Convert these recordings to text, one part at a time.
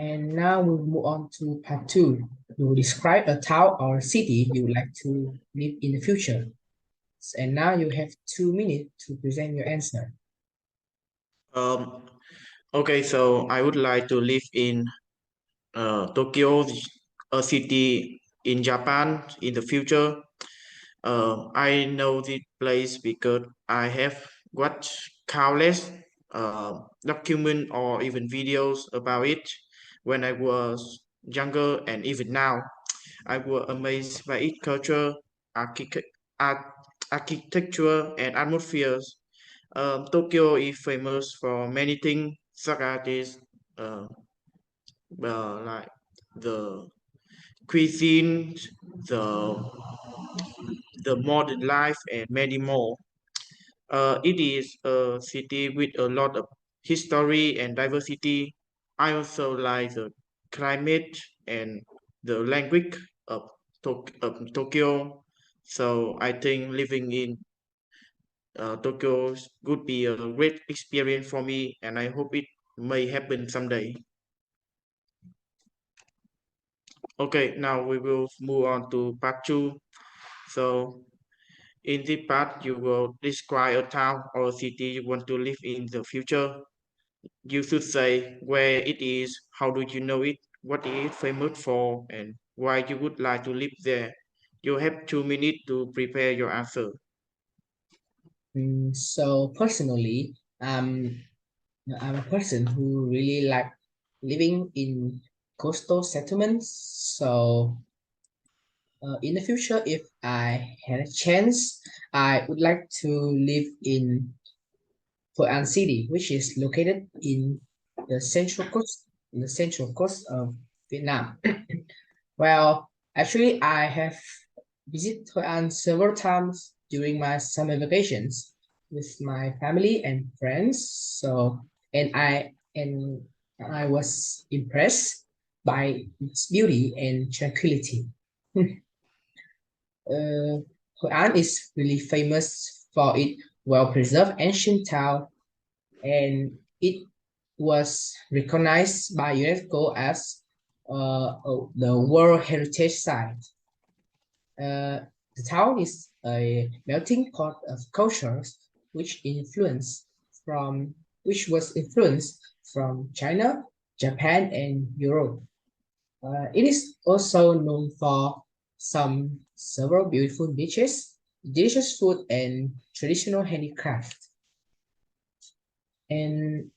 And now we'll move on to part two. You will describe a town or city you would like to live in the future. And now you have 2 minutes to present your answer. Um, okay, so I would like to live in Tokyo, a city in Japan in the future. I know this place because I have watched countless document or even videos about it when I was younger, and even now. I was amazed by its culture, art, architecture, and atmospheres. Tokyo is famous for many things, such as this, uh, like the cuisine, the the modern life, and many more. It is a city with a lot of history and diversity. I also like the climate and the language of, of Tokyo. So I think living in Tokyo would be a great experience for me, and I hope it may happen someday. Okay, now we will move on to part two. So in this part, you will describe a town or city you want to live in the future. You should say where it is, how do you know it, what it is famous for, and why you would like to live there. You have 2 minutes to prepare your answer. So personally, I'm a person who really like living in coastal settlements. So in the future, if I had a chance, I would like to live in Hội City, which is located in the central coast of Vietnam. Well, actually, I have visited Hội An several times during my summer vacations with my family and friends. And I was impressed by its beauty and tranquility. Hội An is really famous for its well-preserved ancient town, and it was recognized by UNESCO as the World Heritage Site. The town is a melting pot of cultures which influence from which was influenced from China, Japan, and Europe. It is also known for some several beautiful beaches, delicious food, and traditional handicraft. And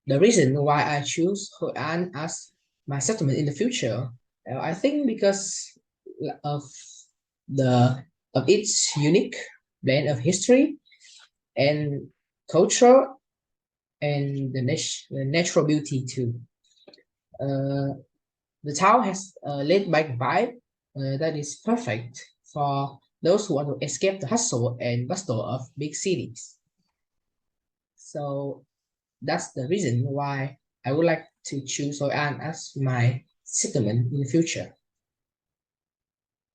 the reason why I choose Hội An as my settlement in the future, I think because of the of its unique blend of history and culture and the natural beauty too. Uh, the town has a laid-back vibe that is perfect for those who want to escape the hustle and bustle of big cities. So that's the reason why I would like to choose Hội An as my settlement in the future.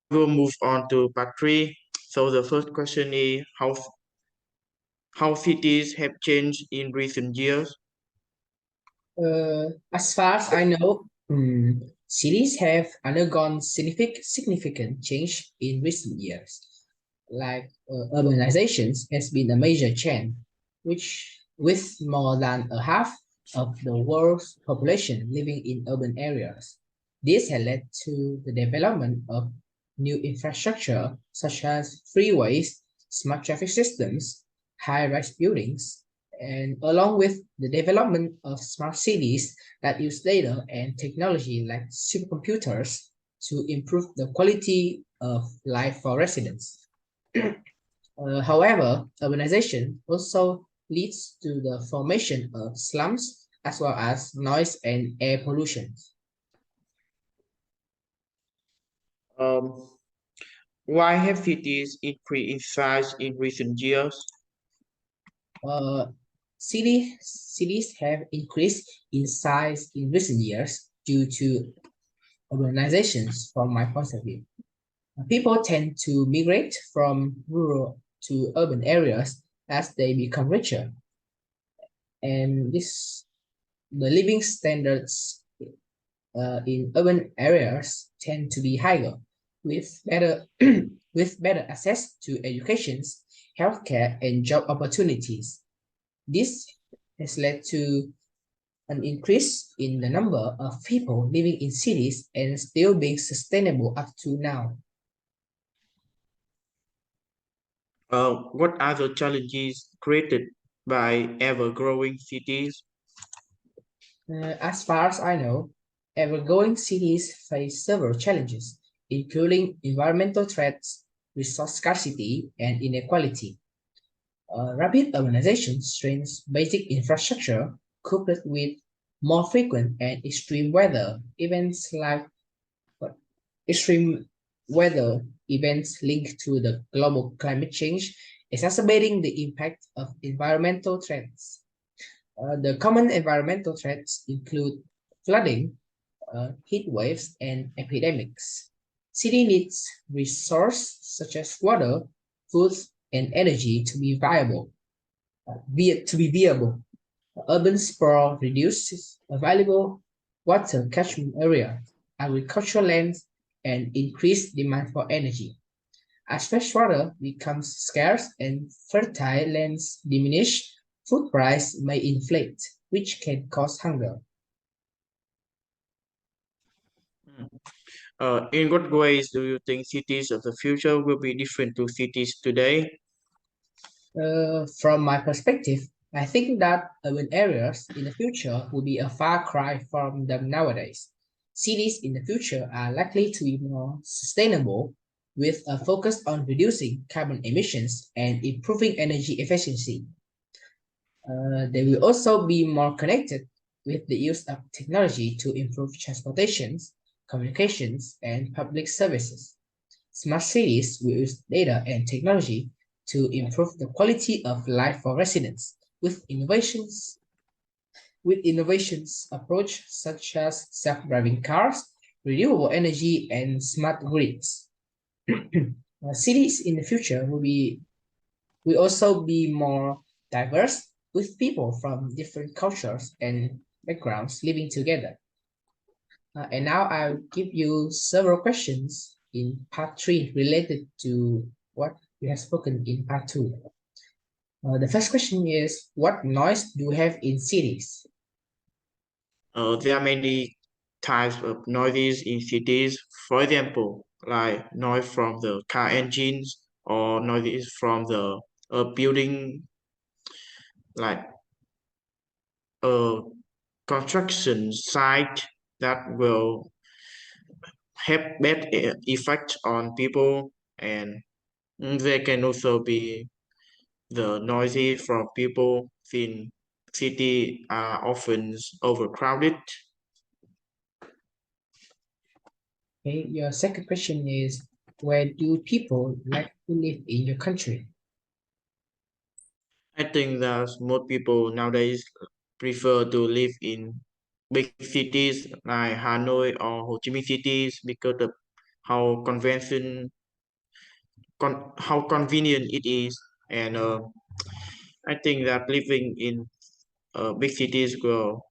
We'll move on to part three. So the first question is how cities have changed in recent years. As far as I know, cities have undergone significant change in recent years. Like urbanizations has been a major trend, which with more than a half of the world's population living in urban areas. This has led to the development of new infrastructure such as freeways, smart traffic systems, high-rise buildings, and along with the development of smart cities that use data and technology like supercomputers to improve the quality of life for residents. However, urbanization also leads to the formation of slums as well as noise and air pollution. Um, why have cities increased in size in recent years? Uh, cities have increased in size in recent years due to urbanizations from my point of view. People tend to migrate from rural to urban areas as they become richer. And this The living standards in urban areas tend to be higher, with better with better access to education, healthcare, and job opportunities. This has led to an increase in the number of people living in cities and still being sustainable up to now. What are the challenges created by ever-growing cities? As far as I know, ever-growing cities face several challenges, including environmental threats, resource scarcity, and inequality. Rapid urbanization strains basic infrastructure, coupled with more frequent and extreme weather events like uh, extreme weather events linked to the global climate change, exacerbating the impact of environmental threats. The common environmental threats include flooding, heat waves, and epidemics. City needs resources such as water, food, and energy to be viable. Viable. Urban sprawl reduces available water catchment area, agricultural lands, and increased demand for energy. As fresh water becomes scarce and fertile lands diminish, food price may inflate, which can cause hunger. In what ways do you think cities of the future will be different to cities today? From my perspective, I think that urban areas in the future will be a far cry from them nowadays. Cities in the future are likely to be more sustainable, with a focus on reducing carbon emissions and improving energy efficiency. They will also be more connected with the use of technology to improve transportations, communications, and public services. Smart cities will use data and technology to improve the quality of life for residents with innovations approach such as self-driving cars, renewable energy, and smart grids. Cities in the future will also be more diverse with people from different cultures and backgrounds living together. And now I'll give you several questions in part three related to what we have spoken in part two. The first question is, what noise do we have in cities? There are many types of noises in cities. For example, like noise from the car engines or noises from the building, like a construction site that will have bad effect on people, and there can also be the noisy from people in city are often overcrowded. Okay, your second question is, where do people like to live in your country? I think that most people nowadays prefer to live in big cities like Hanoi or Ho Chi Minh cities because of how how convenient it is, and I think that living in big cities will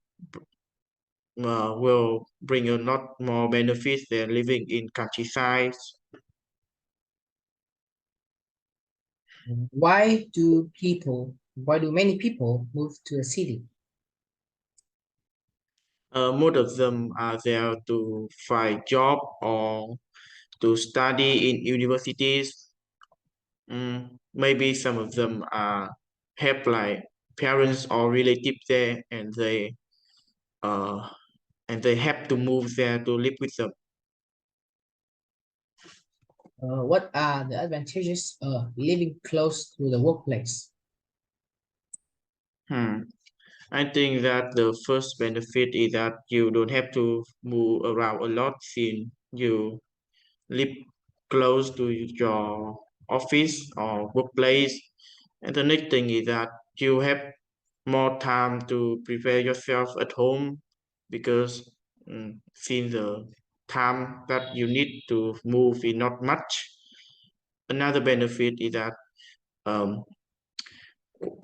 bring a lot more benefits than living in countryside. Why do many people move to a city? Most of them are there to find job or to study in universities. Maybe some of them have like parents or relatives there, uh, and they have to move there to live with them. What are the advantages of living close to the workplace? Hmm. I think that the first benefit is that you don't have to move around a lot since you live close to your office or workplace. And the next thing is that you have more time to prepare yourself at home because since the time that you need to move is not much. Another benefit is that um,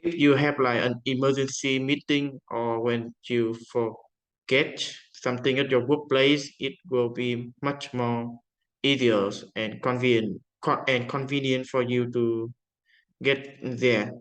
if you have like an emergency meeting or when you forget something at your workplace, it will be much more easier and convenient for you to get there.